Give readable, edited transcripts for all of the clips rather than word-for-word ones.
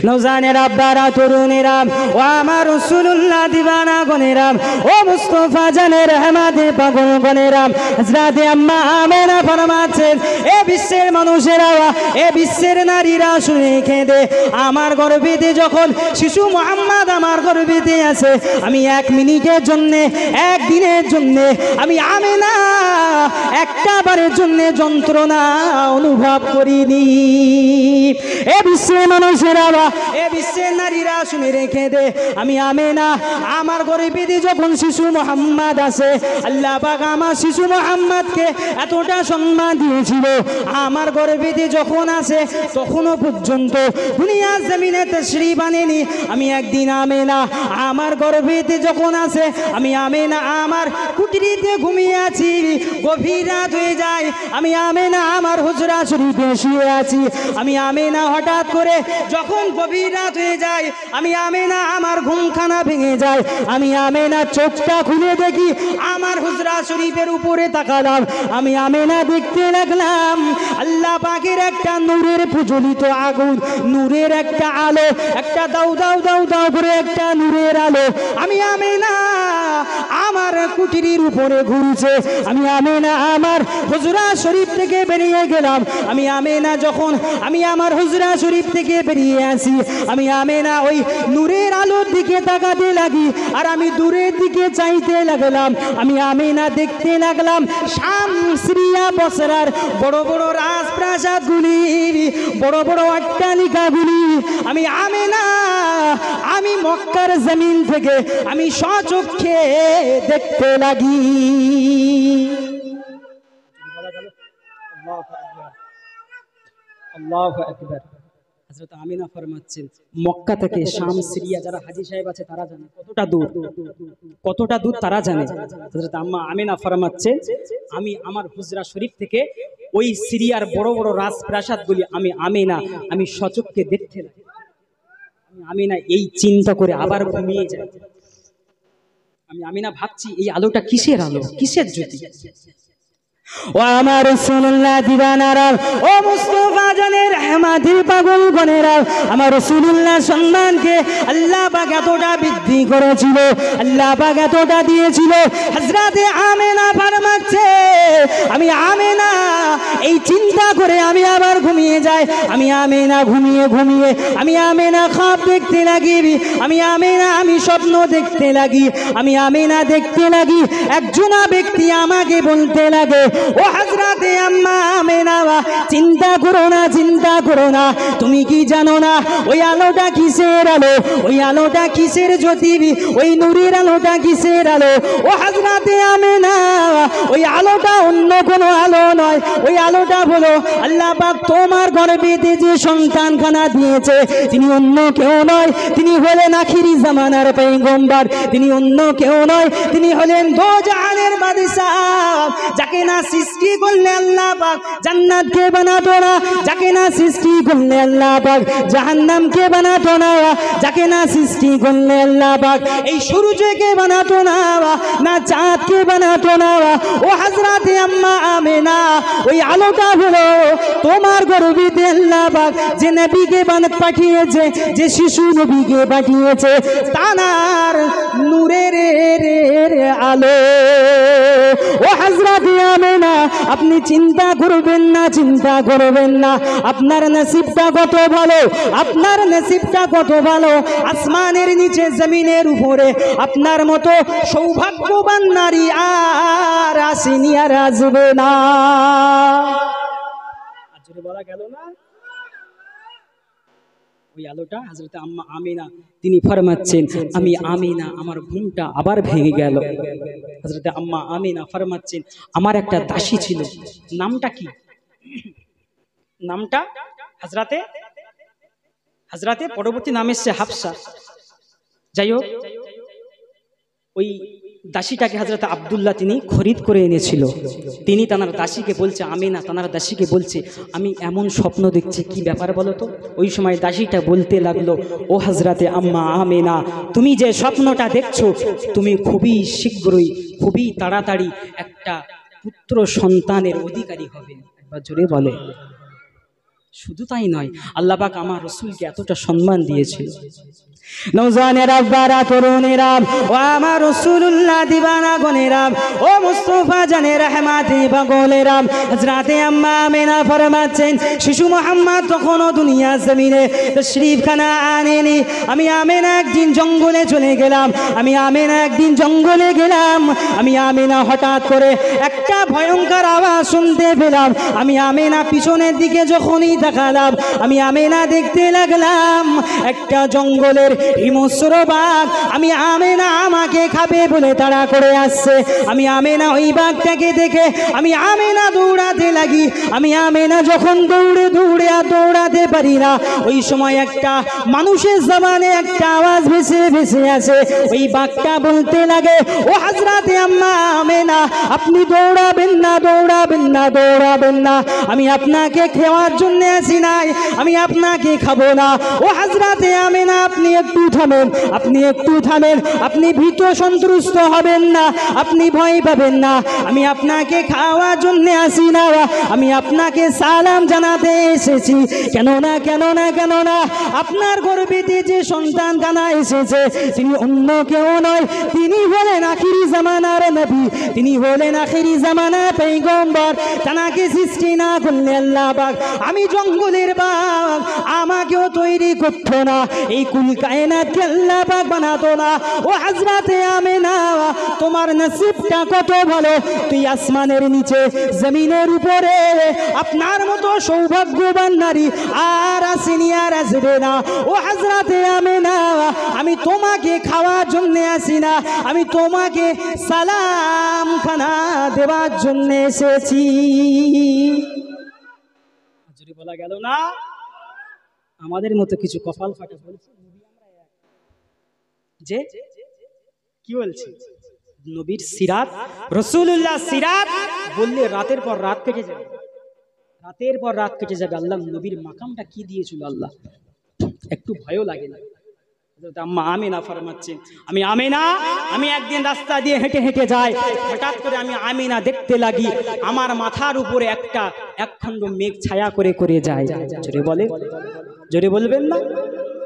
নৌজানের আব্বারা তরুণেরা ও আমার রাসূলুল্লাহ দিওয়ানা গনেরা ও মুস্তাফা জানের রহমাতে পাগল গনেরা হযরতে আম্মা আমেনা ফরমাচ্ছেন এ বিশ্বের মানুষেরা এ বিশ্বের নারীরা শুনে কেঁদে আমার গর্ভেতে যখন শিশু মুহাম্মদ আমার গর্ভেতে আছে আমি এক মিনিটের জন্য এক দিনের জন্য আমি আমেনা একটা বারের জন্য যন্ত্রণা অনুভব করিনি। এ বিশ্বের মানুষেরা এ বিশ্বের নারীরা শুনে রেখে দে আমি আমেনা আমার গর্ভেতে যখন শিশু মুহাম্মদ আছে আল্লাহ পাক আমার শিশু মুহাম্মদকে এতটা সম্মান দিয়েছিল আমার গর্ভেতে যখন আছে তখনও পর্যন্ত দুনিয়ার জমিনে তাশরীফ আনেনি। আমি একদিন আমেনা আমার গর্ভেতে যখন আছে আমি আমেনা আমার কুটিরিতে ঘুমিয়ে আছি গভীর রাত হয়ে যায় আমি আমেনা আমার হুজরা শরীফে শুয়ে আছি আমি আমেনা হঠাৎ করে যখন গভীর রাত হয়ে যায় আমি আমেনা আমার ঘুমখানা ভেঙে যায় আমি আমেনা চোখটা খুলে দেখি আমার হুজরা শরীফের উপরে তাকালাম আমি আমেনা দেখতে লাগলাম আল্লাহ পাকের একটা নূরের প্রজ্বলিত আগুন নূরের একটা আলো একটা দাউ দাউ দাউ দাউ করে একটা নূরের আলো আমি আমেনা আমার কুটিরির উপরে ঘুরছে আমি আমেনা আমার হুজরা শরীফ থেকে বেরিয়ে গেলাম আমি আমেনা যখন আমি আমার হুজরা শরীফ থেকে বেরিয়ে আসি আমি আমেনা ওই নূরের আলোর দিকে তাকাতে লাগি আর আমি দূরের দিকে চাইতে লাগলাম আমি আমেনা দেখতে লাগলাম শাম সিরিয়া বসরার বড় বড় রাজপ্রাসাদগুলি বড় বড় অট্টালিকাগুলি আমি আমেনা আমি মক্কার জমিন থেকে আমি স্বচক্ষে দেখতে লাগি। আল্লাহু আকবার। হযরত আমিনা ফরমাচ্ছেন মক্কা থেকে শাম সিরিয়া যারা হাজী সাহেব আছে তারা জানে কতটা দূর তারা জানে। হযরত আম্মা আমিনা ফরমাচ্ছে আমি আমার হুজরা শরীফ থেকে ওই সিরিয়ার বড় বড় রাজপ্রাসাদগুলি আমি আমিনা আমি স্বচক্ষে দেখতে লাগি। আমি আমিনা এই চিন্তা করে আবার ঘুমিয়ে যাই। আমি আমিনা ভাবছি এই আলোটা কিসের আলো কিসের জ্যোতি। ও আমার রাসূলুল্লাহ দিওয়ানারা ও মুস্তাফা জানের রহমাতের পাগল গনেরা আমার রাসূলুল্লাহ সম্মানকে আল্লাহ পাক এতটা বৃদ্ধি করেছিল আল্লাহ পাক এতটা দিয়েছিল হযরতে আমেনা ফরমাচ্ছে আমি আমেনা এই চিন্তা করে আমি আবার ঘুমিয়ে যাই আমি আমেনা ঘুমিয়ে ঘুমিয়ে আমি আমেনা খাব দেখতে লাগি আমি আমেনা আমি স্বপ্ন দেখতে লাগি আমি আমেনা দেখতে লাগি একজন ব্যক্তি আমাকে বলতে লাগে ও হযরতে আম্মা আমেনা চিন্তা করো না তুমি কি জানো না ওই আলোটা কিসের আলো ওই আলোটা কিসের জ্যোতি ওই নূরের আলোটা কিসের আলো ও হযরতে আমেনা ওই আলোটা অন্য কোনো আলো নয় ওই আলোটা হলো আল্লাহ পাক তোমার গর্ভেতে যে সন্তানখানা দিয়েছে তিনি অন্য কেউ নয় তিনি হলেন আখিরি জামানার পয়গম্বর তিনি অন্য কেউ নয় তিনি হলেন দো জাহানের বাদশা যাকে না সৃষ্টি করলে আল্লাহ পাক জান্নাতকে বানাতো না যাকে না সৃষ্টি করলে আল্লাহ পাক জাহান্নামকে বানাতো না যাকে না সৃষ্টি করলে আল্লাহ পাক এই সূর্যকে বানাতো না না চাঁদকে বানাতো না ও হযরতে আম্মা আমেনা ওই আলোটা হলো তোমার গর্ভেতে আল্লাহ পাক যে নবীকে পাঠিয়েছে যে শিশু নবীকে পাঠিয়েছে তার নূরের আলো ও হযরতে আমেনা আপনি চিন্তা করবেন না আপনার নসিবটা কত ভালো আপনার নসিবটা কত ভালো আসমানের নিচে জমিনের উপরে আপনার মতো সৌভাগ্যবান নারী আর আসেনি আর আসবে না। আজকে বলা গেল না ওই আলোটা হযরত আম্মা আমিনা তিনি ফরমাচ্ছেন আমি আমিনা আমার ঘুমটা আবার ভেঙে গেল। হযরত আম্মা আমিনা ফরমাচ্ছেন আমার একটা দাসী ছিল নামটা কি নামটা হযরতে পরবর্তী নাম এসেছে হাফসা। যাই হোক ওই দাসীটাকে হযরত আব্দুল্লাহ তিনি খরিদ করে এনেছিল। তিনি তানার দাসীকে বলছে আমিনা তানার দাসীকে বলছে আমি এমন স্বপ্ন দেখছি কি ব্যাপার বলো তো। ওই সময় দাসীটা বলতে লাগলো ও হযরতে আম্মা আমিনা তুমি যে স্বপ্নটা দেখছো তুমি খুবই শীঘ্রই খুবই তাড়াতাড়ি একটা পুত্র সন্তানের অধিকারী হবে। একবার জোরে বলে শুধু তাই নয়, আল্লাহ পাক আমার রাসূলকে এতটা সম্মান দিয়েছিল। নওজওয়ানেরা, বারা তরুণেরা, ও আমার রাসূলুল্লাহ দিবানা গনেরা, ও মুস্তাফা জানে রহমাতি পাগলেরা, হযরতে আম্মা আমিনা ফরমাচ্ছেন, শিশু মুহাম্মদ তখনও দুনিয়া জমিনে তশরীফ খানা আনেনি। আমি আমিনা একদিন জঙ্গলে চলে গেলাম, আমি আমিনা একদিন জঙ্গলে গেলাম, আমি আমিনা হঠাৎ করে একটা ভয়ঙ্কর আওয়াজ শুনতে পেলাম। আমি আমিনা পিছনের দিকে যখনই তাকালাম, আমি আমিনা দেখতে লাগলাম একটা জঙ্গলের হিংস্র বাঘ আমি আমিনা আমাকে খাবে বলে তাড়া করে আসছে। আমি আমিনা ওই বাঘটাকে দেখে আমি আমিনা দৌড়াতে লাগি। আমি আমিনা যখন দৌড়ে দৌড়ে আর দৌড়াতে পারি না, ওই সময় একটা মানুষের জবানে একটা আওয়াজ ভেসে ভেসে আসে। ওই বাঘটা বলতে লাগে, ও হযরতে আম্মা আমিনা, আপনি দৌড়াবেন না, দৌড়াবেন না, দৌড়াবেন না, আমি আপনাকে খাওয়ার জন্য আসি নাই, আমি আপনাকে খাবো না। ও হযরতে আমিনা, আপনি একটু থামেন, আপনি একটু থামেন, আপনি ভীত সন্ত্রস্ত হবেন না, আপনি ভয় পাবেন না, আমি আপনাকে খাওয়ার জন্য আসি না, আমি আপনাকে সালাম জানাতে এসেছি। কেননা কেননা কেননা আপনার গর্ভেতে যে সন্তান কানা এসেছে তিনি অন্য কেউ নয়, তিনি হলেন আখিরি জামানার নবী, তিনি হলেন আখিরি জামানার পয়গম্বর। তানাকে সৃষ্টি না করলে আল্লাহ পাক আমি জঙ্গলের বাঘ আমাকেও তৈরি করতো না, এই কুল কায়নাতকে আল্লাহ পাক বানাতো না। ও হযরতে আমিনা, তোমার নসিবটা কত ভালো, তুই আসমানের নিচে জমিনের উপরে আপনার মতো সৌভাগ্যবান নারী আর আসেনি, আর আসবে না। ও হযরতে আমিনা, আমি তোমাকে খাওয়ার জন্য আসি না, আমি তোমাকে সালাম খানা দেওয়ার জন্য এসেছি। যদি বলা গেল না, আমাদের মতো কিছু কপাল ফাটা বলছে যে কি বলছে, নবীর সিরাত, রাসূলুল্লাহ সিরাত বললে রাতের পর রাত কেটে যাবে, রাতের পর রাত কেটে যাবে। আল্লাহ নবীর মাকামটা কি দিয়েছিল আল্লাহ, একটু ভয়ও লাগে না। আম্মা আমিনা ফরমাচ্ছেন, আমি আমিনা, আমি একদিন রাস্তা দিয়ে হেঁটে হেঁটে যাই, হঠাৎ করে আমি আমিনা দেখতে লাগি আমার মাথার উপরে একটা একখণ্ড মেঘ ছায়া করে করে যায়। জোরে বলে, জোরে বলবেন না?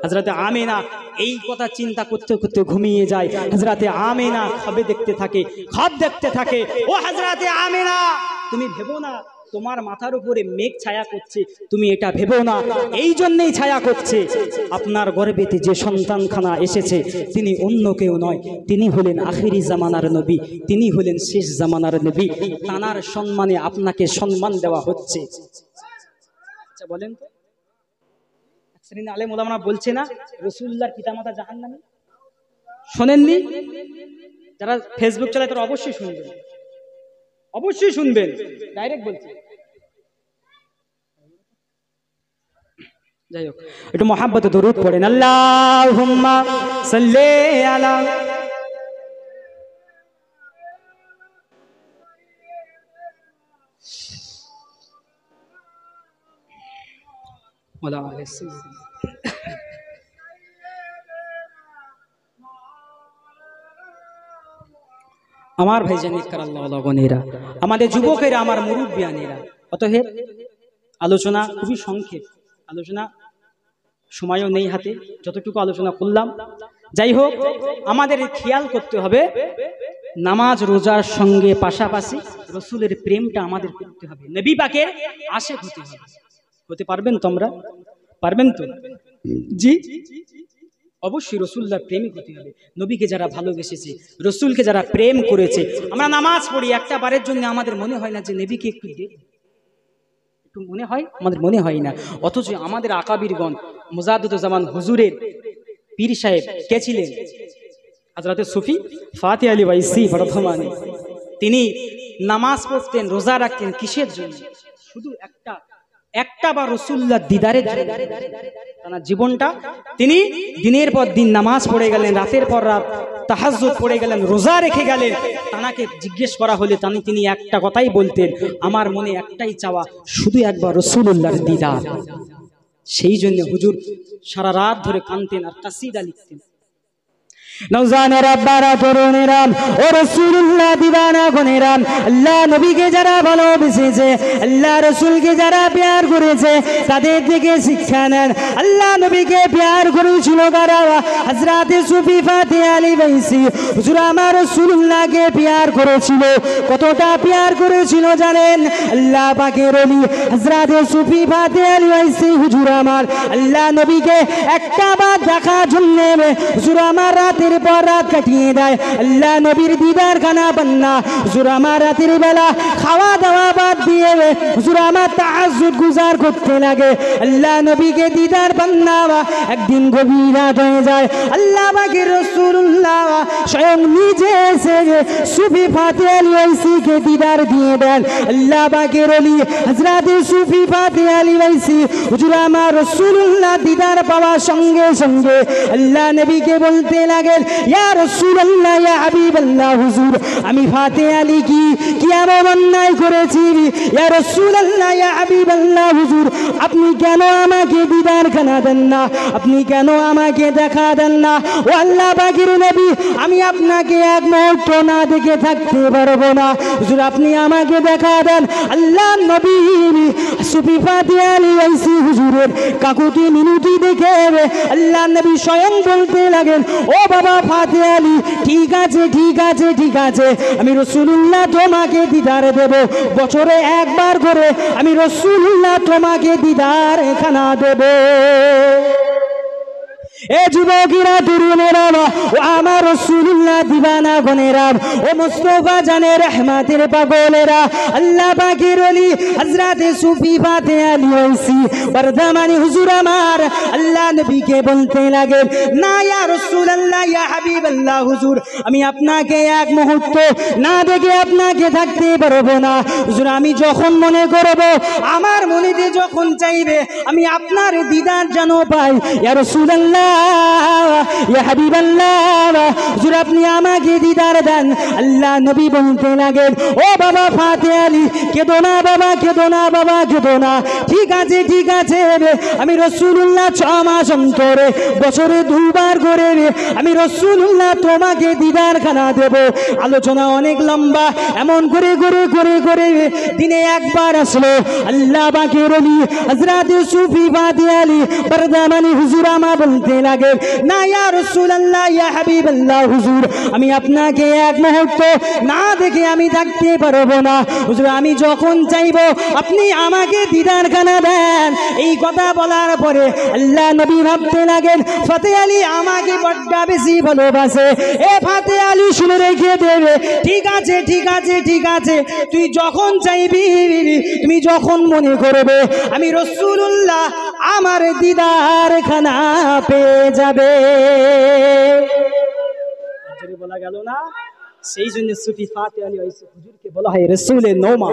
হযরতে আমিনা এই কথা চিন্তা করতে করতে ঘুমিয়ে যায়। হযরতে আমিনা খাবে দেখতে থাকে, খাব দেখতে থাকে। ও হযরতে আমিনা, তুমি ভেবো না তোমার মাথার উপরে মেঘ ছায়া করছে, তুমি এটা ভেবো না, এই জন্যই ছায়া করছে আপনার গর্ভেতে যে সন্তানখানা এসেছে তিনি অন্য কেউ নয়, তিনি হলেন আখিরি জামানার নবী, তিনি হলেন শেষ জামানার নবী। তানার সম্মানে আপনাকে সম্মান দেওয়া হচ্ছে। আচ্ছা বলেন তো, শ্রেণী আলেম ওলামারা বলছে না রাসূলুল্লাহর পিতামাতা জাহান্নামী? শোনেননি? যারা ফেসবুক চালায় তারা অবশ্যই শুনবেন, অবশ্যই শুনবেন, ডাইরেক্ট বলছে। যাই হোক, একটু মহাব্বতে দরুদ পড়েন, আল্লাহুম্মা সাল্লি আলা ওয়ালা আলাইহিস সালাম। আমার ভাইজান ইকরাল্লাহু গনিরা, আমাদের যুবকেরা, আমার মুরব্বিয়ানেরা, অতএব আলোচনা খুবই সংক্ষেপ, আলোচনা সময়ও নেই হাতে, যতটুকু আলোচনা করলাম। যাই হোক, আমাদের খেয়াল করতে হবে নামাজ রোজার সঙ্গে পাশাপাশি রসুলের প্রেমটা আমাদের করতে হবে, নবী পাকের আশিক হতে হবে। হতে পারবেন তোমরা? পারবেন তো? জি অবশ্যই রসুল্লাহর প্রেমিক হতে হবে। নবীকে যারা ভালোবেসেছে, রসুলকে যারা প্রেম করেছে, আমরা নামাজ পড়ি একটা বারের জন্য আমাদের মনে হয় না যে নবীকে একটু একটু মনে হয়, আমাদের মনে হয় না। অথচ আমাদের আকাবিরগণ, মুজাদ্দিদুজ্জামান হুজুরের পীর সাহেব কে ছিলেন? হযরতে সুফি ফাতিহ আলী ওয়াইসি বর্ধমানে। তিনি নামাজ পড়তেন, রোজা রাখতেন কিসের জন্য? শুধু একটা বার রাসূলুল্লাহ দিদারের জন্য। তার জীবনটা তিনি দিনের পর দিন নামাজ পড়ে গেলেন, রাতের পর রাত তাহাজ্জুদ পড়ে গেলেন, রোজা রেখে গেলেন। তানাকে জিজ্ঞেস করা হলে তিনি একটা কথাই বলতেন, আমার মনে একটাই চাওয়া, শুধু একবার রাসূলুল্লাহর দিদার। সেই জন্য হুজুর সারা রাত ধরে কাঁদতেন আর কাসিদা লিখতেন। নওজওয়ানেরা, আব্বারা, তরুণেরা ও রাসূলুল্লাহ দিওয়ানা গনেরা, আল্লাহ নবীকে যারা ভালোবেসেছে, আল্লাহ রাসূলকে যারা প্যার করেছে, তাদের থেকে শিক্ষা নেন। আল্লাহ নবীকে প্যার করেছিল কারা? হযরতে সুফি ফাতে আলী বাইসি। হুজুর আমার রাসূলুল্লাহকে প্যার করেছিল। কতটা প্যার করেছিল জানেন? আল্লাহ পাকের ওলি হযরতে সুফি ফাতে আলী বাইসি হুজুর আমার আল্লাহ নবীকে একটা বার দেখার জন্য হুজুর আমার রাতের পর রাত কাটিয়ে দেয়। আল্লাহ নবীর দিদার খানা পান্না হুজুর আমার রাতের বেলা খাওয়া দাওয়া বাদ দিয়ে হুজুর আমার তাহাজ্জুদ গুজার করতে লাগে। আল্লাহ নবীকে দিদার পান্না। একদিন গভীর রাত হয়ে যায়, আল্লাহ পাকের রাসূলুল্লাহ স্বয়ং নিজে এসে সুফি ফাতে আলী বাইসিকে দিদার দিয়ে দেন। আল্লাহ পাকের ওলি হযরতে সুফি ফাতে আলী বাইসি হুজুর আমার রাসূলুল্লাহ দিদার পাওয়ার সঙ্গে সঙ্গে আল্লাহ নবীকে বলতে লাগেন, ইয়া রাসূলুল্লাহ, ইয়া হাবিবাল্লাহ, হুজুর আমি ফাতে আলী কি এমন অন্যায় করেছি? ইয়া রাসূলুল্লাহ, ইয়া হাবিবাল্লাহ, হুজুর আপনি কেন আমাকে দিদার খানা দেন না? আপনি কেন আমাকে দেখা দেন না? ও আল্লাহ পাকের নবী, আমি আপনাকে এক মুহূর্ত না দেখে থাকতে পারবো না, হুজুর আপনি আমাকে দেখা দেন। আল্লাহ নবী সুফি ফাতে আলী বাইসি হুজুরের কাকুতি মিনতি দেখে আল্লাহ নবী স্বয়ং বলতে লাগেন, ও বাবা ফাতে আলী, ঠিক আছে ঠিক আছে ঠিক আছে, আমি রাসূলুল্লাহ তোমাকে দিদার দেব। বছরে একবার করে আমি রাসূলুল্লাহ তোমাকে দিদার খানা দেব। এ যুবকেরা, তরুণেরা ও আমার রাসূলুল্লাহ দিওয়ানা গনেরা ও মুস্তাফা জানে রহমাতের পাগলেরা, আল্লাহ পাকের ওলি হযরতে সুফি ফাতে আলী বাইসি বর্ধমানি হুজুর আমার আল্লাহ নবীকে বলতে লাগে, না ইয়া রাসূলুল্লাহ, ইয়া হাবিবাল্লাহ, হুজুর আমি আপনাকে এক মুহূর্ত না দেখে আপনাকে থাকতে পারবো না। হুজুর আমি যখন মনে করব, আমার মনেতে যখন চাইবে, আমি আপনার দিদার যেন পাই। ইয়া রাসূলুল্লাহ, ইয়া হাবিবাল্লাহ, হুজুর আপনি আমাকে দিদার দেন। আল্লাহ নবী বলতে লাগেন, ও বাবা ফাতে আলী, কেঁদো না বাবা, কেঁদো না বাবা, কেঁদো না। ঠিক আছে ঠিক আছে, আমি রাসূলুল্লাহ 6 মাস অন্তরে বছরে 2 বার করে আমি রাসূলুল্লাহ তোমাকে দিদার খানা দেব। আলোচনা অনেক লম্বা, এমন করে করে করে করে দিনে একবার আসলো আল্লাহ পাকের ওলি হযরতে সুফি ফাতে আলী বর্ধমানি হুজুর আমার বলতে লাগে, না ইয়া রাসূলুল্লাহ, ইয়া হাবিবাল্লাহ, হুজুর আমি আপনাকে এক মুহূর্ত না দেখে আমি থাকতে পারবো না। হুজুর আমি যখন চাইবো আপনি আমাকে দিদার খানা দেন। এই কথা বলার পরে আল্লাহ নবী ভাবতে লাগেন, ফাতে আলী আমাকে বড্ড বেশি ভালোবাসে। এ ফাতে আলী শুনে রেখে দেবে, ঠিক আছে ঠিক আছে ঠিক আছে, তুই যখন চাইবি, তুমি যখন মনে করবে, আমি রাসূলুল্লাহ আমার দিদার খানা পেয়ে যাবে। বলা গেল না, সেই জন্য সুফি ফাতে আলী বাইসি হুজুরকে বলা হয় রাসূলে নওমা।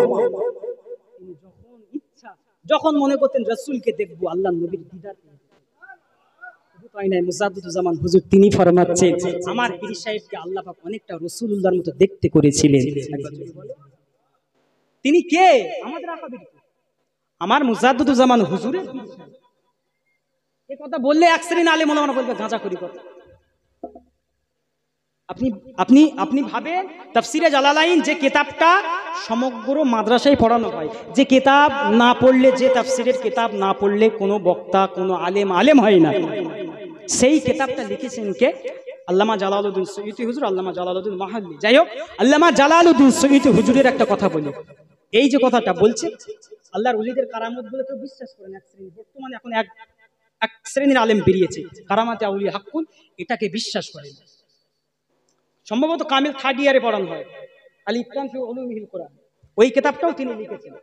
তিনি যখন ইচ্ছা, যখন মনে করতেন রাসূলকে দেখবো, আল্লাহ নবীর দিদার তাই নাই, মুজাদ্দিদুজ্জামান হুজুর তিনি ফরমাচ্ছেন, আমার পীর সাহেবকে আল্লাহ পাক অনেকটা রাসূলুল্লাহর মতো দেখতে করেছিলেন। তিনি কে? আমাদের আকাবির, আমার মুজাদ্দিদুজ্জামান হুজুরের পীর সাহেব। এই কথা বললে এক শ্রেণী আলেম ওলামারা বলবে গাঁজা করি কথা। আপনি আপনি ভাবেন, তাফসিরে জালালাইন যে কিতাবটা সমগ্র মাদ্রাসায় পড়ানো হয়, যে কিতাব না পড়লে, যে তাফসিরের কিতাব না পড়লে কোনো বক্তা, কোনো আলেম হয় না, সেই কিতাবটা লিখেছেন কে? আল্লামা জালালউদ্দিন সৈয়দী হুজুর, আল্লামা জালালউদ্দিন মাহল্লি। যাই হোক, আল্লামা জালালউদ্দিন সৈয়দী হুজুরের একটা কথা বলি, এই যে কথাটা বলছে, আল্লাহর ওলিদের কারামত বলে কেউ বিশ্বাস করেন এক শ্রেণী, বর্তমানে এখন এক শ্রেণীর আলেম বেরিয়েছে, কারামাতে আউলিয়া হাক্কুন, এটাকে বিশ্বাস করে। সম্ভবত কামিল 3rd ইয়ারে পড়ানো হয়, আল ইতকান ফি উলুমিল কোরআন, ওই কিতাবটাও তিনি লিখেছেন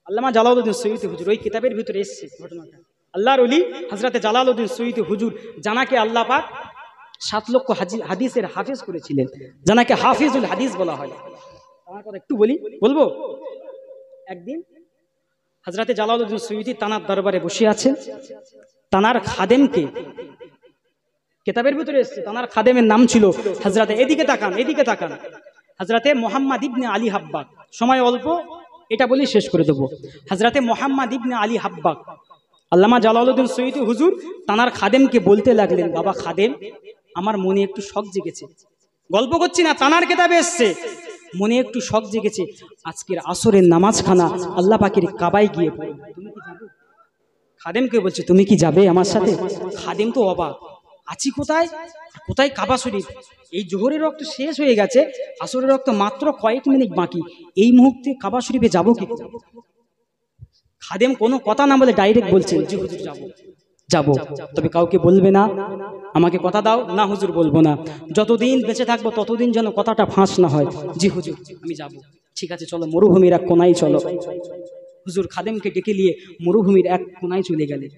আল্লামা জালালউদ্দিন সৈয়দী হুজুর। ওই কিতাবের ভিতরে এসেছে ঘটনাটা, আল্লাহর ওলি হযরতে জালালউদ্দিন সৈয়দী হুজুর, জানাকে আল্লাহ পাক 7 লক্ষ হাদিসের হাফেজ করেছিলেন, জানাকে হাফিজুল হাদিস বলা হয়। আমার কথা একটু বলবো। একদিন হযরতে জালালউদ্দিন সৈয়দী তানার দরবারে বসে আছেন, তানার খাদেমকে, কিতাবের ভিতরে এসেছে, তানার খাদেমের নাম ছিল হযরতে, এদিকে তাকান, হযরতে মুহাম্মদ ইবনে আলী হাব্বাক। সময় অল্প, এটা বলি শেষ করে দেব। হযরতে মুহাম্মদ ইবনে আলী হাব্বাক, আল্লামা জালালউদ্দিন সৈয়দী হুজুর তানার খাদেমকে বলতে লাগলেন, বাবা খাদেম, আমার মনে একটু শখ জেগেছে, গল্প করছি না, তানার কেতাবে এসছে, মনে একটু শখ জেগেছে, আজকের আসরের নামাজখানা আল্লাহ পাকের কাবায় গিয়ে পড়ো। তুমি কি যাবে? খাদেমকে বলছে তুমি কি যাবে আমার সাথে? খাদেম তো অবাক, আছি কোথায়, কোথায় কাবা শরীফ, এই জোহরের রক্ত শেষ হয়ে গেছে, আসরের রক্ত মাত্র কয়েক মিনিট বাকি, এই মুহূর্তে কাবা শরীফে যাবো কি? খাদেম কোনো কথা না বলে ডাইরেক্ট বলছেন জি হুজুর যাবো, যাবো, তবে কাউকে বলবে না, আমাকে কথা দাও। না হুজুর বলবো না, যতদিন বেঁচে থাকবো ততদিন যেন কথাটা ফাঁস না হয়। জি হুজুর আমি যাব। ঠিক আছে চলো মরুভূমির এক কোনায় চলো। হুজুর খাদেমকে ডেকে নিয়ে মরুভূমির এক কোনায় চলে গেলেন।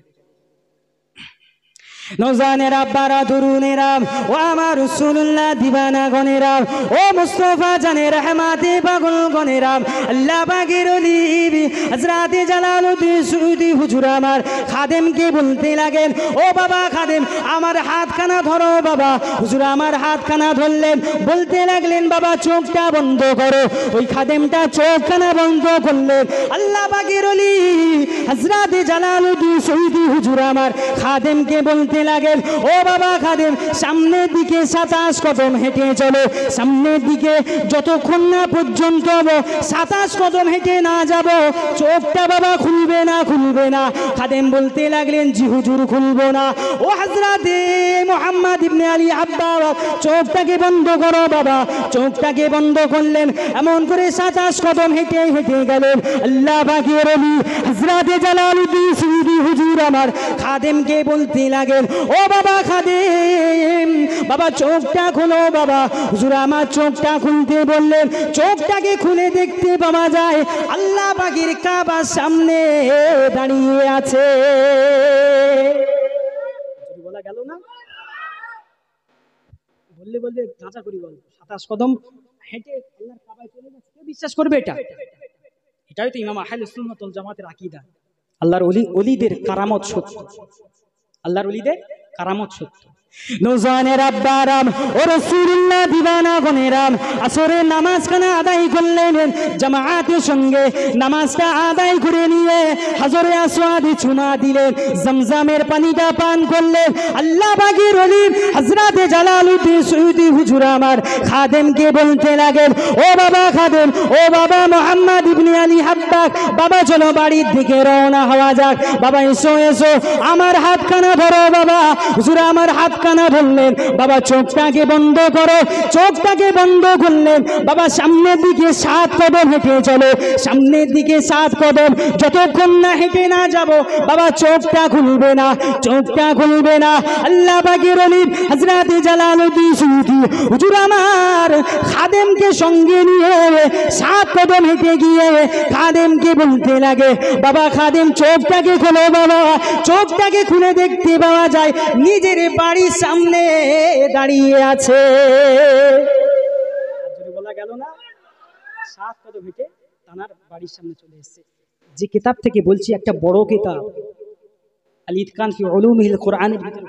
নৌজানেরা বারা তরুণেরা ও আমার রাসূলুল্লাহ দিবানা গনেরা ও মুস্তাফা জানে রহমাতে পাগল গনেরা আল্লাহ পাকের ওলি হযরত জালালউদ্দিন সুয়ুতি হুজুর আমার খাদেমকে বলতে লাগেন, ও বাবা খাদেম আমার হাতখানা ধরো বাবা। হুজুর আমার হাতখানা ধরলেন, বলতে লাগলেন বাবা চোখটা বন্ধ করো। ওই খাদেমটা চোখখানা বন্ধ করলেন। আল্লাহ পাকের ওলি হযরত জালালউদ্দিন সুয়ুতি হুজুর আমার খাদেমকে বলতে লাগেন, ও বাবা খাদেম সামনের দিকে 27 কদম হেঁটে চলো, সামনের দিকে যতক্ষণ না পর্যন্ত 27 কদম হেঁটে না যাব চোখটা বাবা খুলবে না, খুলবে না। খাদেম বলতে লাগলেন জি হুজুর খুলবো না। ও হযরতে মুহাম্মদ ইবনে আলী আব্বাস চোখটাকে বন্ধ করো বাবা। চোখটাকে বন্ধ করলেন, এমন করে 27 কদম হেঁটে হেঁটে গেলেন। আল্লাহ পাকের ওলি হযরতে জালালউদ্দিন সুয়ুতি হুজুর আমার খাদেমকে বলতে লাগেন, ও বাবা খাদেম বাবা চোখটা খোলো বাবা। হুজুর আমার চোখটা খুলতে বললেন, চোখটাকে খুলে দেখতে পাওয়া যায় আল্লাহ পাকের কাবার সামনে দাঁড়িয়ে আছে। বলা গেল না, বললে বলবে কাঁচা করি বল, 27 কদম হেঁটে আল্লাহর কাবায় চলে যাচ্ছে, কে বিশ্বাস করবে এটা? এটাই তো ইমাম আহলুস সুন্নাত ওয়াল জামাতের আকীদা। আল্লাহর ওলিদের কারামত সত্য, আল্লাহর ওলিদের কারামত সত্য। নৌজানের আব্বারাম ও রাসূলুল্লাহ দিবানা গনেরাম আসরের নামাজখানা আদায় করলেন, জামাআতের সঙ্গে নামাজটা আদায় করে নিয়ে হাজরে আসওয়াদে চুমা দিলেন, জমজমের পানিটা পান করলেন। আল্লাহ পাকের ওলি হযরতে জালালউদ্দিন সুয়ুতি হুজুর আমার খাদেমকে বলতে লাগেন, ও বাবা খাদেম, ও বাবা মুহাম্মদ ইবনে আলী আব্বাস বাবা চলো বাড়ির দিকে রওনা হওয়া যাক। বাবা এসো এসো, আমার হাতখানা ধরো বাবা। হুজুর আমার হাত কানা ধরলেন, বাবা চোখটাকে বন্ধ করো। চোখটাকে বন্ধ করলেন, বাবা সামনের দিকে 7 কদম হেঁটে চলো, সামনের দিকে 7 কদম, যতক্ষণ না হেঁটে না যাব বাবা চোখটা খুলবে না, চোখটা খুলবে না। আল্লাহ পাকের ওলি হযরত জালালউদ্দিন সুয়ুতি হুজুর আমার খাদেমকে সঙ্গে নিয়ে 7 কদম হেঁটে গিয়ে খাদেমকে বলতে লাগে, বাবা খাদেম চোখটাকে খোলো বাবা। চোখটাকে খুলে দেখতে পাওয়া যায় নিজের বাড়ির সামনে দাঁড়িয়ে আছে। বলা গেল না, 7 কদম হেঁটে তানার বাড়ির সামনে চলে এসেছে। যে কিতাব থেকে বলছি একটা বড় কিতাব আল ইতকান ফি উলুমিল কুরআনের ভিতরে,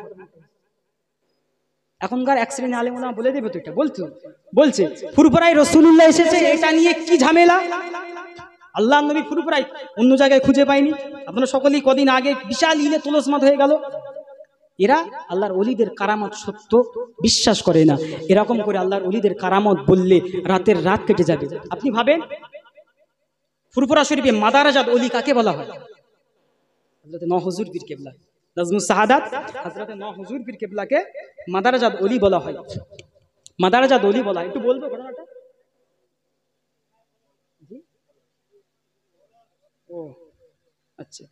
এখনকার এক শ্রেণী আলেম ওলামা বলে দেবে তো এটা বলছে ফুরফুরায় রাসূলুল্লাহ এসেছে, এটা নিয়ে কি ঝামেলা? আল্লাহ নবী ফুরফুরায় অন্য জায়গায় খুঁজে পাইনি। আপনারা সকলেই কদিন আগে বিশাল ইলে তুলসমাত হয়ে গেল। এরা আল্লাহর ওলিদের কারামত সত্য বিশ্বাস করে না। এরকম করে আল্লাহর ওলিদের কারামত বললে রাতের রাত কেটে যাবে। আপনি ভাবেন ফুরফুরা শরীফে মাদারাজাত ওলি কাকে বলা হয়? হযরত নওহ হুজুর পীর কেবলা, নাজমুস সাহাদাত হযরত নওহ হুজুর পীর কেবলাকে মাদারাজাত ওলি বলা হয়। মাদারাজাত ওলি বলা, একটু বলবো ঘটনাটা। জি ও আচ্ছা,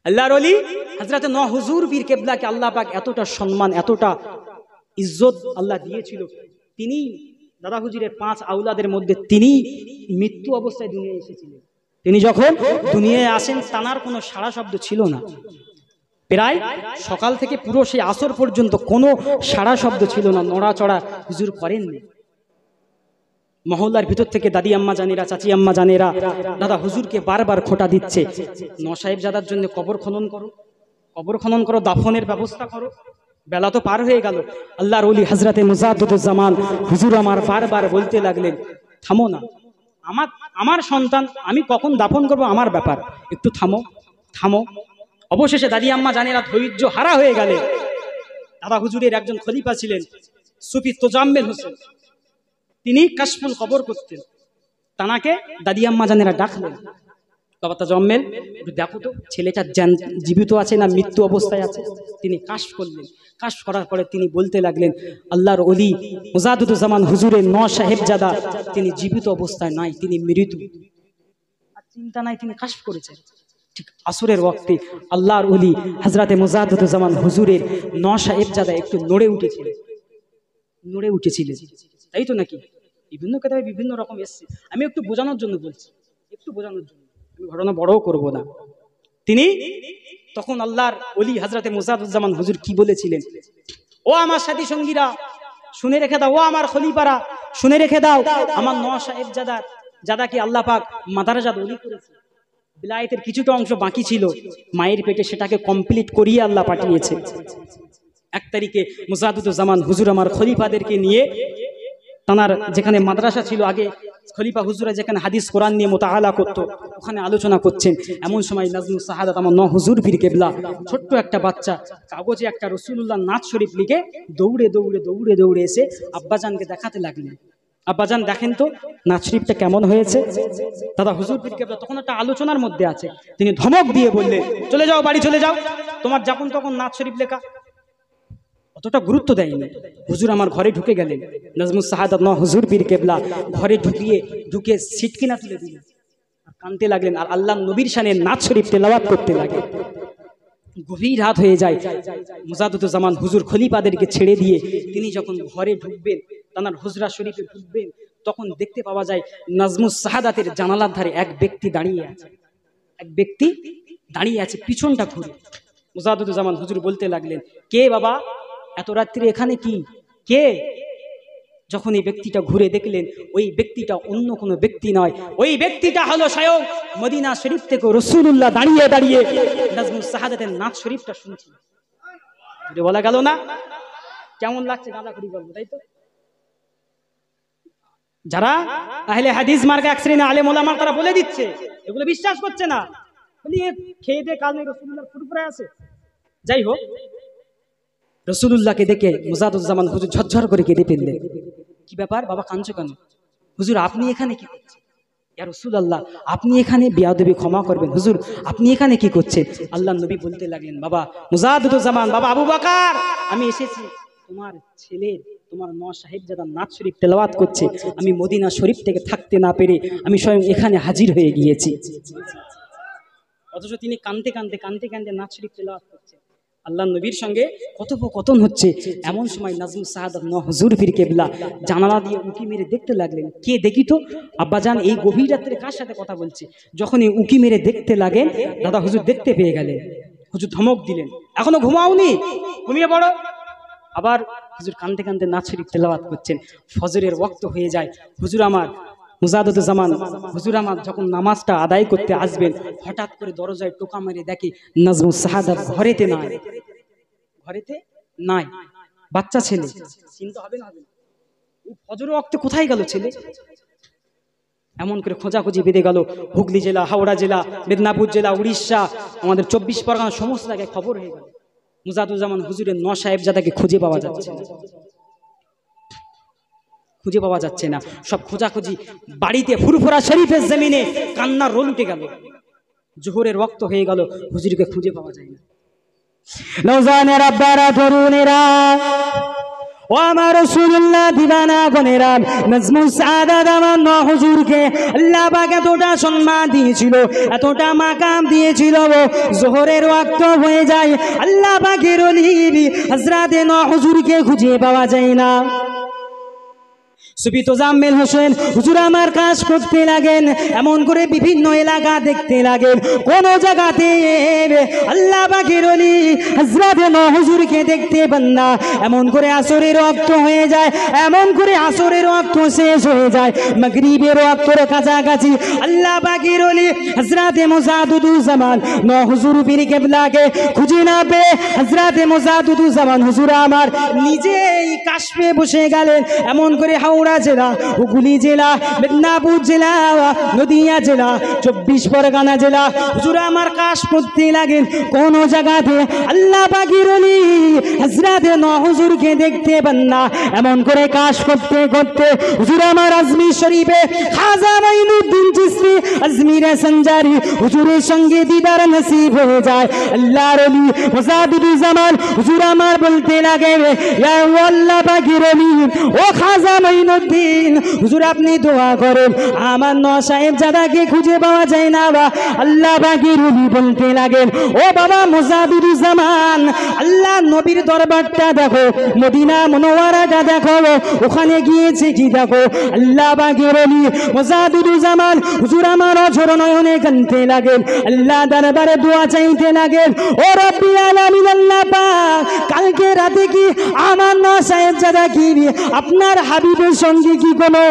আল্লাহর ওলি হযরত নওহ হুজুর পীর কেবলাকে আল্লাহ পাক এতটা সম্মান, এতটা ইজ্জত আল্লাহ দিয়েছিল। তিনি দাদা হুজুরের 5 আওলাদের মধ্যে তিনি মৃত্যু অবস্থায় দুনিয়ায় এসেছিলেন। তিনি যখন দুনিয়ায় আসেন তানার কোনো সাড়া শব্দ ছিল না। প্রায় সকাল থেকে পুরো সেই আসর পর্যন্ত কোনো সাড়া শব্দ ছিল না, নড়াচড়া হুজুর করেননি। মহল্লার ভিতর থেকে দাদি আম্মা জানেরা, চাচি আম্মা জানেরা দাদা হুজুরকে বারবার খোঁটা দিচ্ছে, নসাহেবজাদার জন্য কবর খনন করো, দাফনের ব্যবস্থা করো। বেলা তো পার হয়ে গেল। আল্লাহর ওলি হযরতে মুজাদ্দিদুজ্জামান হুজুর আমার বারবার বলতে লাগলেন, থামো না, আমার সন্তান, আমি কখন দাফন করব আমার ব্যাপার, একটু থামো। অবশেষে দাদি আম্মা জানেরা ধৈর্য হারা হয়ে গেলে দাদা হুজুরের একজন খলিফা ছিলেন সুফি তোজাম্মেল হোসেন, তিনি কাশফুল কবর করতেন। তানাকে দাদি আম্মা জানেরা ডাকলেন, বাবা তাজাম্মেল একটু দেখো তো ছেলেটা জীবিত আছে না মৃত্যু অবস্থায় আছে। তিনি কাশফ করলেন, কাশফ করার পরে তিনি বলতে লাগলেন, আল্লাহর ওলি মুজাদুজ্জামান হুজুরের সাহেবজাদা তিনি জীবিত অবস্থায় নাই, তিনি মৃত। আর চিন্তা নাই, তিনি কাশফ করেছেন। ঠিক আসরের ওয়াক্তে আল্লাহর ওলি হযরতে মুজাদুজ্জামান হুজুরের সাহেবজাদা একটু নড়ে উঠেছিলেন, তাই তো নাকি? বিভিন্ন কেতাবে বিভিন্ন রকম এসছে, আমি একটু বোঝানোর জন্য বলছি, একটু বোঝানোর জন্য, আমি ঘটনা বড়ও করব না। তিনি তখন আল্লাহর ওলি হযরতে মুজাদুজ্জামান হুজুর কি বলেছিলেন, ও আমার সাথী সঙ্গীরা শুনে রেখে দাও, ও আমার খলিফারা শুনে রেখে দাও, আমার সাহেবজাদাকে আল্লাহ পাক মাদারাজাত ওলি করেছে। বিলায়েতের কিছুটা অংশ বাকি ছিল মায়ের পেটে, সেটাকে কমপ্লিট করিয়ে আল্লাহ পাঠিয়েছে। 1 তারিখে মুজাদুজ্জামান হুজুর আমার খলিফাদেরকে নিয়ে তানার যেখানে মাদ্রাসা ছিল, আগে খলিফা হুজুরা যেখানে হাদিস কোরআন নিয়ে মুতাআলা করতো, ওখানে আলোচনা করছেন। এমন সময় নাজমুস সাহাদাত আমার হুজুর পীর কেবলা ছোট্ট একটা বাচ্চা কাগজে একটা রাসূলুল্লাহ নাত শরীফ লিখে দৌড়ে এসে আব্বাজানকে দেখাতে লাগলেন। আব্বাজান দেখেন তো নাত শরীফটা কেমন হয়েছে। দাদা হুজুর পীর কেবলা তখন একটা আলোচনার মধ্যে আছে, তিনি ধমক দিয়ে বললেন, চলে যাও, বাড়ি চলে যাও, তোমার যখন তখন নাত শরীফ লেখা। অতটা গুরুত্ব দেয়নি। হুজুর আমার ঘরে ঢুকে গেলেন, নাজমুস সাহাদাত হুজুর পীর কেবলা ঘরে ঢুকে সিটকিনা তুলে দিলেন আর কাঁদতে লাগলেন, আর আল্লাহ নবীর শানে নাত শরীফ তেলাওয়াত করতে লাগলেন। গভীর রাত হয়ে যায়, মুজাদুজ্জামান হুজুর খলিফাদেরকে ছেড়ে দিয়ে তিনি যখন ঘরে ঢুকবেন, তানার হুজরা শরীফে ঢুকবেন, তখন দেখতে পাওয়া যায় নাজমুস সাহাদাতের জানালার ধারে এক ব্যক্তি দাঁড়িয়ে আছে, পিছনটা ঘুরে। মুজাদুজ্জামান হুজুর বলতে লাগলেন, কে বাবা এত রাত্রে এখানে, কি কে? যখন এই ব্যক্তিটা ঘুরে দেখলেন, ওই ব্যক্তিটা অন্য কোনো ব্যক্তি নয়, ওই ব্যক্তিটা হলো স্বয়ং মদিনা শরীফ থেকে রাসূলুল্লাহ দাঁড়িয়ে নাজমুস সাহাদাতের নাত শরীফটা শুনছিল। বলা গেল না? কেমন লাগছে? গাঁদা করি বলবো, তাই তো? যারা আহলে হাদিস মার্কা এক শ্রেণী আলেম ওলামা, তারা বলে দিচ্ছে, এগুলো বিশ্বাস করছে না, বলি খেয়ে দিয়ে কাল রাসূলুল্লাহ ফুরফুরে আছে। যাই হোক, রাসূলুল্লাহকে দেখে মুজাদুজ্জামান হুজুর ঝরঝর করে কেঁদে ফেললেন। কি ব্যাপার বাবা, কাঁদছো কেন? হুজুর আপনি এখানে কি করছেন? ইয়া রাসূলুল্লাহ আপনি এখানে, বিয়াদবি ক্ষমা করবেন হুজুর, আপনি এখানে কি করছেন? আল্লাহর নবী বলতে লাগলেন, বাবা মুজাদুজ্জামান, বাবা আবু বকর, আমি এসেছি তোমার ছেলের, তোমার সাহেবজাদা নাত শরীফ তেলাওয়াত করছে, আমি মদিনা শরীফ থেকে থাকতে না পেরে আমি স্বয়ং এখানে হাজির হয়ে গিয়েছি। অথচ তিনি কাঁদতে নাত শরীফ তেলাওয়াত করছেন। আল্লাহ নবীর সঙ্গে কথোপকথন হচ্ছে। এমন সময় নাজমুস সাহাদাত হুজুর পীর কেবলা জানালা দিয়ে উঁকি মেরে দেখতে লাগলেন, কে দেখি তো আব্বাজান এই গভীর রাত্রে কার সাথে কথা বলছে। যখন এই উঁকি মেরে দেখতে লাগেন, দাদা হুজুর দেখতে পেয়ে গেলেন। হুজুর ধমক দিলেন, এখনো ঘুমাওনি, ঘুমিয়ে পড়ো। আবার হুজুর কাঁদতে নাত শরীফ তেলাওয়াত করছেন। ফজরের ওয়াক্ত হয়ে যায়। হুজুর আমার মুজাদুজ্জামান হুজুর আমার যখন নামাজটা আদায় করতে আসবেন, হঠাৎ করে দরজায় টোকা মেরে দেখে নাজমুস সাহাদাত ঘরেতে নাই, বাচ্চা ছেলে। চিন্তা হবে না? ফজরের ওয়াক্তে কোথায় গেল ছেলে? এমন করে খোঁজাখুঁজি বেঁধে গেল। হুগলি জেলা, হাওড়া জেলা, মেদিনীপুর জেলা, উড়িষ্যা, আমাদের 24 পরগনা সমস্ত জায়গায় খবর হয়ে গেল। মুজাদুজ্জামান হুজুরের সাহেবজাদাকে খুঁজে পাওয়া যাচ্ছে না, সব খোঁজাখুঁজি বাড়িতে ফুরফুরা শরীফের জমিনে কান্নার রোল উঠে গেল। জোহরের ওয়াক্ত হয়ে গেল, হুজুরকে খুঁজে পাওয়া যায় না। নওজানের আব্বারা, তরুণেরা, ও আমার রাসূলুল্লাহ দিবানা গনেরা, নাজমুস সাহাদাত আমার হুজুরকে আল্লাহ পাক এতটা সম্মান দিয়েছিল, এতটা মাকাম দিয়েছিল, জোহরের ওয়াক্ত হয়ে যায়, আল্লাহ পাকের ওলি হযরতে হুজুরকে খুঁজে পাওয়া যায় না। সুফি তোজাম্মেল হোসেন হুজুর আমার কাজ করতে লাগেন, এমন করে বিভিন্ন এলাকা দেখতে লাগেন, কোন জায়গাতে আল্লাহ পাকের ওলি হযরত হুজুরকে দেখতে পান না। এমন করে আসরের ওয়াক্ত হয়ে যায়, এমন করে আসরের ওয়াক্ত শেষ হয়ে যায়, মাগরিবের ওয়াক্তের কাছাকাছি আল্লাহ পাকের ওলি হযরত মুজাদুজ্জামান হুজুর পীর কেবলাকে খুঁজে না পেয়ে হযরত মুজাদুজ্জামান হুজুর আমার নিজেই কাশফে বসে গেলেন। এমন করে হাওড়া বগুড়া জেলা, হুগলি জেলা, মেদিনীপুর জেলা, নদিয়া জেলা, 24 পরগনা জেলা। হুজুর আমার কাশ করতে লাগেন কোন জায়গাতে আল্লাহ পাকের ওলি হযরতে নূহ হুজুরকে দেখতে পান না। এমন করে কাশ করতে করতে হুজুর আমার আজমির শরীফে খাজা মাইনুদ্দিন চিশতি আজমিরে সঞ্জারি হুজুরের সঙ্গে দিদার নসিব হয়ে যায়। আল্লাহর ওলি মুজাদ্দিদুজ্জামান হুজুর আমার বলতে লাগে, ইয়া আল্লাহ পাকের ওলি ও খাজা মাইনুদ্দিন হুজুর আপনি দোয়া করেন, আমার নূহ সাহেব জাদাকে খুঁজে পাওয়া যায় না। আল্লাহ পাকের ওলি বলতে লাগেন, ও বাবা মুজাদ্দিদুজ্জামান, আল্লাহ নবীর দরবারটা দেখো, মদিনা মুনাওয়ারাটা দেখো, ওখানে গিয়েছে কি দেখো। আল্লাহ পাকের ওলি মুজাদ্দিদুজ্জামান হুজুর আমার অঝর নয়নে কাঁদতে লাগেন, আল্লাহ দরবারে দোয়া চাইতে লাগেন, ও রব্বুল আলামিন আল্লাহ পাক কালকে রাতে কি আমার নূহ সাহেব জাদা কি আপনার হাবিবের সঙ্গে কি কোনো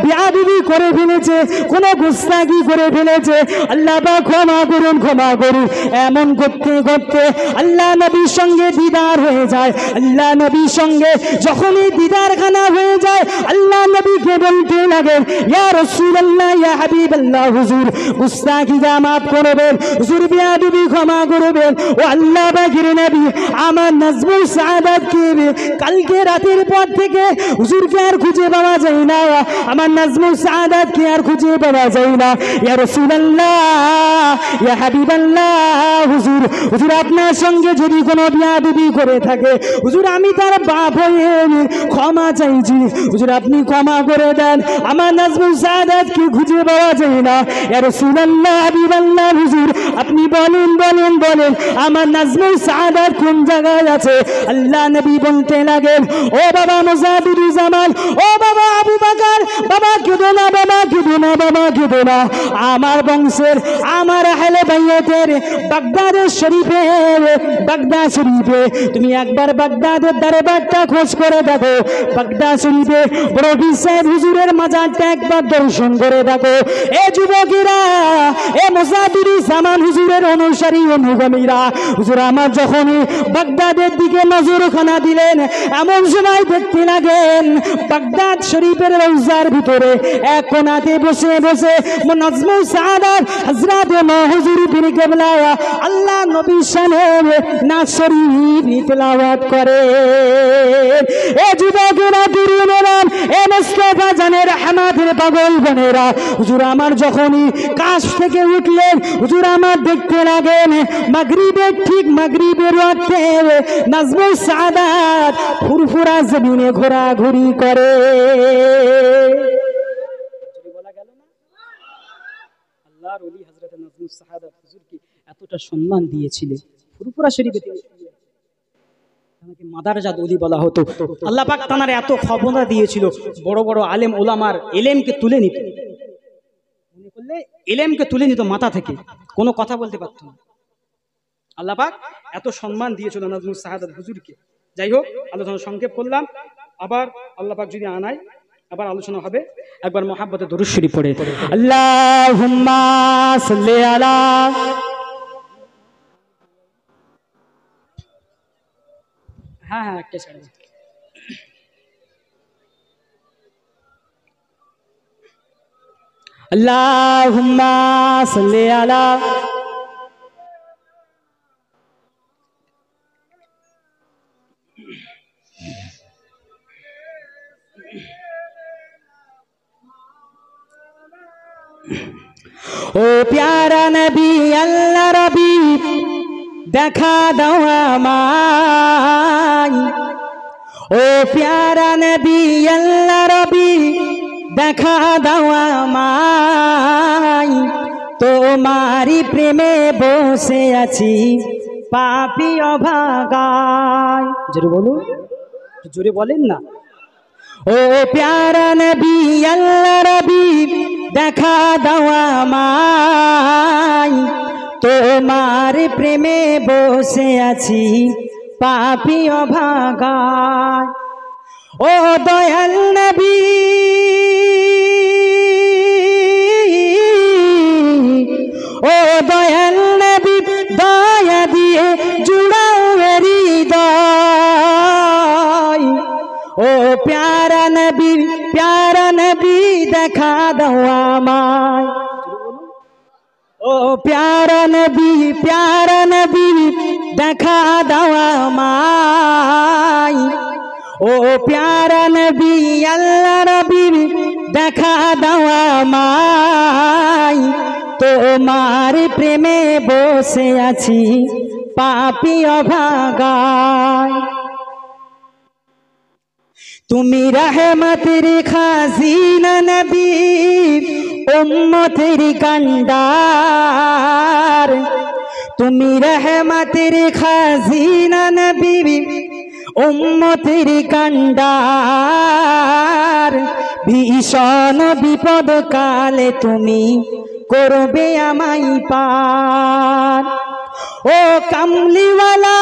বিয়াদবি করে ফেলেছে, কোনো গুস্তাখি করে ফেলেছে, আল্লাহ পাক ক্ষমা করুন, ক্ষমা করুন। এমন করতে করতে আল্লাহ নবীর সঙ্গে দিদার হয়ে যায়। আল্লাহ নবীর সঙ্গে যখনই দিদার খানা হয়ে যায় আল্লাহ নবীকে বলতে লাগেন, ইয়া রাসূলুল্লাহ, ইয়া হাবিবাল্লাহ হুজুর গুস্তাখিটা মাফ করবেন, হুজুর বিয়াদবি ক্ষমা করবেন। ও আল্লাহ পাকের নবী আমার নাজমুল সাআদাতকে কালকে রাতের পর থেকে হুজুরকে আর খুঁজে পাওয়া যায় না, আমার নাজমুল সাআদাতকে আর খুঁজে পাওয়া যায় না। ইয়া রাসূলুল্লাহ, ইয়া হাবিবাল্লাহ হুজুর, হুজুর আপনার সঙ্গে যদি কোনো বিয়াদবি করে থাকে হুজুর আমি তার বাপ হয়ে ক্ষমা চাইছি, হুজুর আপনি ক্ষমা করে দেন, আমার নাজমুল সাআদাতকে খুঁজে পাওয়া যায় না। ইয়া রাসূলুল্লাহ, হাবিবাল্লাহ হুজুর আপনি বলেন বলেন বলেন আমার নাজমুল সাআদাত কোন জায়গায় আছে। আল্লাহ নবী বলতে লাগেন, ও বাবা মুজাদ্দিদুজ্জামান, ও বাবা আবু বকর, বাবা কেঁদো না, বাবা কেঁদো না, বাবা কেঁদো না, আমার বংশের আমার আহলে বাইতের বাগদাদের শরীফে, বাগদাদ শরীফে তুমি একবার বাগদাদের দরবারটা খোঁজ করে দেখো, বাগদাদ শরীফে বড় পীর সাহেব হুজুরের মাজারটা একবার দর্শন করে দেখো। এ যুবকেরা, এ মুজাদ্দিদুজ্জামান হুজুরের অনুসারী অনুগামীরা, হুজুর আমার যখনই বাগদাদের দিকে নজরখানা দিলেন এমন সময় দেখতে লাগেন বাগদাদ শরীফের রওজার ভিতরে এক কোণাতে বসে বসে নাজমুল সাআদাত হযরতে নূহ হুজুর পীর কেবলা আল্লাহ নবীর শানে নাত শরীফ তেলাওয়াত করে। এ যুবকেরা, তরুণেরা, এ মুস্তাফা জানের রহমাতের পাগল বনেরা, হুজুর আমার যখনই কাশ থেকে উঠলেন হুজুর আমার দেখতে লাগেন মাগরিবের ঠিক মাগরিবের ওয়াক্তে নাজমুল সাআদাত ফুরফুরা জমিনে ঘোরাঘুরি করে। বলা গেল না আল্লাহর ওলি হযরত নাজমুল সাআদাত হুজুরকে এতটা সম্মান দিয়েছিলেন, ফুরফুরা শরীফে মাদারজাত ওলি বলা হতো। আল্লাহ পাক তানার এত ক্ষমতা দিয়েছিল, বড় বড় আলেম ওলামার এলেমকে তুলে নিত, মনে করলে এলেমকে তুলে নিত মাথা থেকে, কোনো কথা বলতে পারত না। আল্লাহ পাক এত সম্মান দিয়েছিল নাজমুল সাআদাত হুজুরকে। যাই হোক, আলোচনা সংক্ষেপ করলাম, আবার আল্লাহ পাক যদি আনায় আবার আলোচনা হবে। একবার মুহাব্বতে দরুদ শরীফ পড়ে আল্লাহুম্মা সাল্লি আলা হ্যাঁ হ্যাঁ একটা ছেড়ে আল্লাহুম্মা সাল্লি আলা ও প্যারা নবী আল্লাহ রবি দেখা দাও আমায়, ও প্যারা নবী আল্লাহ রবি দেখা দাও আমায়, তোমারি প্রেমে বসে আছি পাপী অভাগায়। জোরে বলুন, জোরে বলেন না। ও প্যারা নবী আল্লাহ রবি দেখা দাও আমায়, তোমার প্রেমে বসে আছি পাপী অভাগায়। ও দয়াল নবী, ও দয়াল নবী দয়া দিয়ে জুড়াও হৃদয়, ও ও প্যারা নবী দেখা দাও আমায় ও প্যারা নবী দেখা দাও আমায় ও প্যারা নবী আল্লাহ নবী দেখা দাও আমায় তোমার প্রেমে বসে আছি পাপী অভাগায় তুমি রহমতের খাজিনা নবী উম্মতের কান্ডার তুমি রহমতের খাজিনা নবী উম্মতের কান্ডার ভীষণ বিপদ কালে তুমি করবে আমায় পার ও কামলিওয়ালা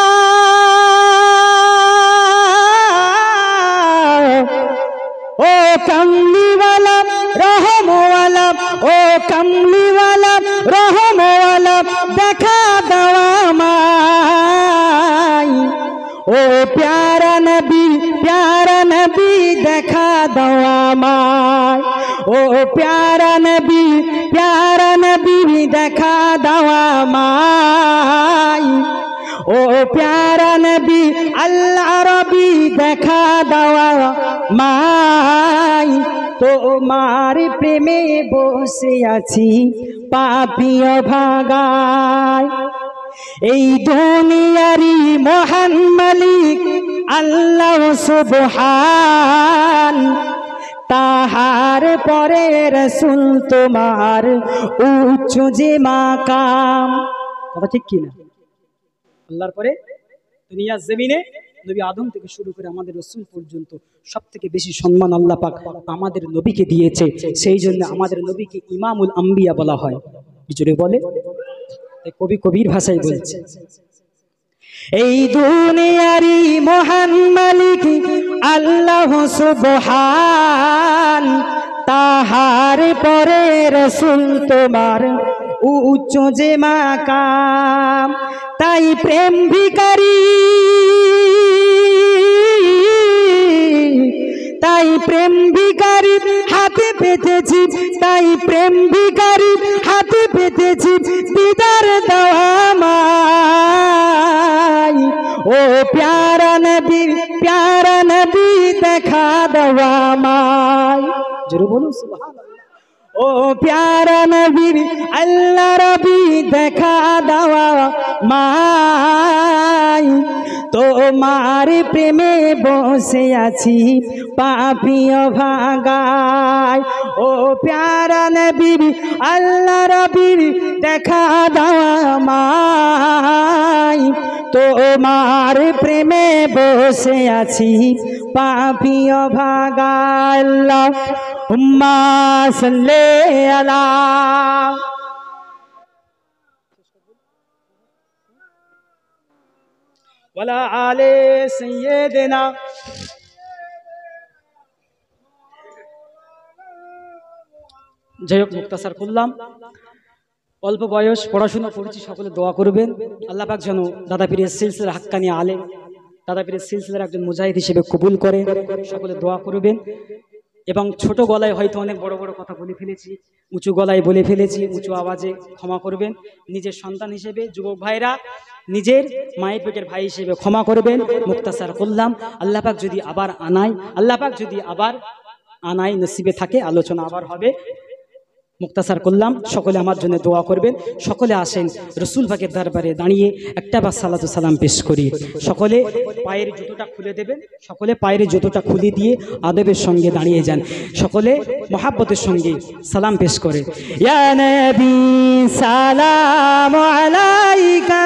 ও কমলিওয়ালা রহমওয়ালা ও কমলিওয়ালা রহমওয়ালা দেখা দাও আমায় ও প্যারা নবী দেখা দাও আমায় ও প্যারা নবী দেখা দাও আমায় ও প্যারা নবী আল্লাহ রবি দেখা দাও মাই তোমার প্রেমে বসে আছি পাপী অভাগায় এই দুনিয়ারি মহান মালিক আল্লাহ সুবহান তাহার পরে রাসূল তোমার উচ্চ যে মাকাম কথা ঠিক কি না আল্লাহর পরে দুনিয়া জমিনে নবী আদম থেকে শুরু করে আমাদের রাসূল পর্যন্ত সবথেকে বেশি সম্মান আল্লাহ পাক আমাদের নবীকে দিয়েছে সেই জন্য আমাদের নবীকে ইমামুল আম্বিয়া বলা হয় জোরে বলে কবি কবির ভাষায় বলছে এই দুনিয়ারি মহান মালিক আল্লাহ সুবহান তাহার পরে রাসূল তোমার উচ্চ যে মাকাম তাই প্রেম ভিখারি হাতে পেতেছি তাই প্রেম ভিখারি হাতে পেতেছি দিদার দাও আমায় ও প্যারা নবী দেখা দাও আমায় জোরে বলুন সুবহানাল্লাহ ও প্যারা নবী আল্লাহ রবি দেখা দাও মাই তোমার প্রেমে বসে আছি পাপী অভাগায় ও প্যারা নবী আল্লাহ রবি দেখা দাও মাই তোমার প্রেমে বসে আছি পাপী অভাগায় আল্লাহুম্মা সাল্লি আলা ওয়ালা আলে সাইয়্যিদিনা যাই হোক মুক্তাসার করলাম অল্প বয়স পড়াশোনা করেছি সকলে দোয়া করবেন আল্লাহ পাক যেন দাদা পীরের সিলসিলার হাক্কানি আলেম দাদা পীরের সিলসিলার একজন মুজাহিদ হিসেবে কবুল করে সকলে দোয়া করবেন এবং ছোট গলায় হয়তো অনেক বড় বড় কথা বলে ফেলেছি উঁচু গলায় বলে ফেলেছি উঁচু আওয়াজে ক্ষমা করবেন নিজের সন্তান হিসেবে যুবক ভাইরা নিজের মায়ের পেটের ভাই হিসেবে ক্ষমা করবেন মুক্তাসার করলাম আল্লাহ পাক যদি আবার আনায় নসিবে থাকে আলোচনা আবার হবে মুক্তাসার করলাম সকলে আমার জন্য দোয়া করবেন সকলে আসেন রসুল পাকের দরবারে দাঁড়িয়ে একটা বার সালাতু সালাম পেশ করি সকলে পায়ের জুতোটা খুলে দেবেন সকলে পায়ের জুতোটা খুলে দিয়ে আদবের সঙ্গে দাঁড়িয়ে যান সকলে মহাব্বতের সঙ্গে সালাম পেশ করে ইয়া নবী সালামু আলাইকা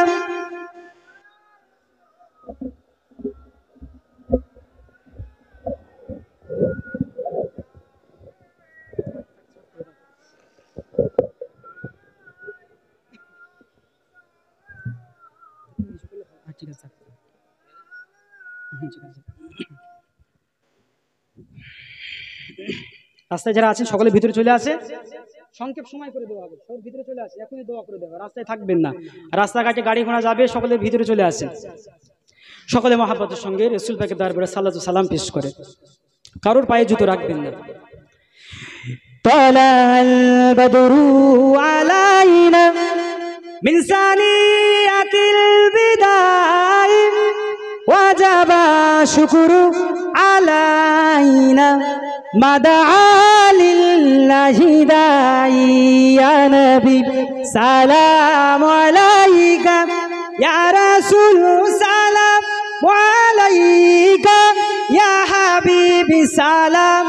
রাস্তায় যারা আছেন সকলে ভিতরে চলে আসে সংক্ষেপ সময় করে দেওয়া হবে সব ভিতরে চলে আসে এখনই দোয়া করে দেওয়া রাস্তায় থাকবেন না রাস্তাঘাটে গাড়ি ঘোড়া যাবে সকলে ভিতরে চলে আসে সকলে মহাব্বতের সঙ্গে রাসূল পাকের দরবারে সালাত ও সালাম পেশ করে। কারোর পায়ে জুতো রাখবেন না। طلع البدر علينا من ثنيات البداء وجب شكر علينا ما دعا لله داعي يا نبي سلام عليك يا رسول سلام عليك يا حبيبي سلام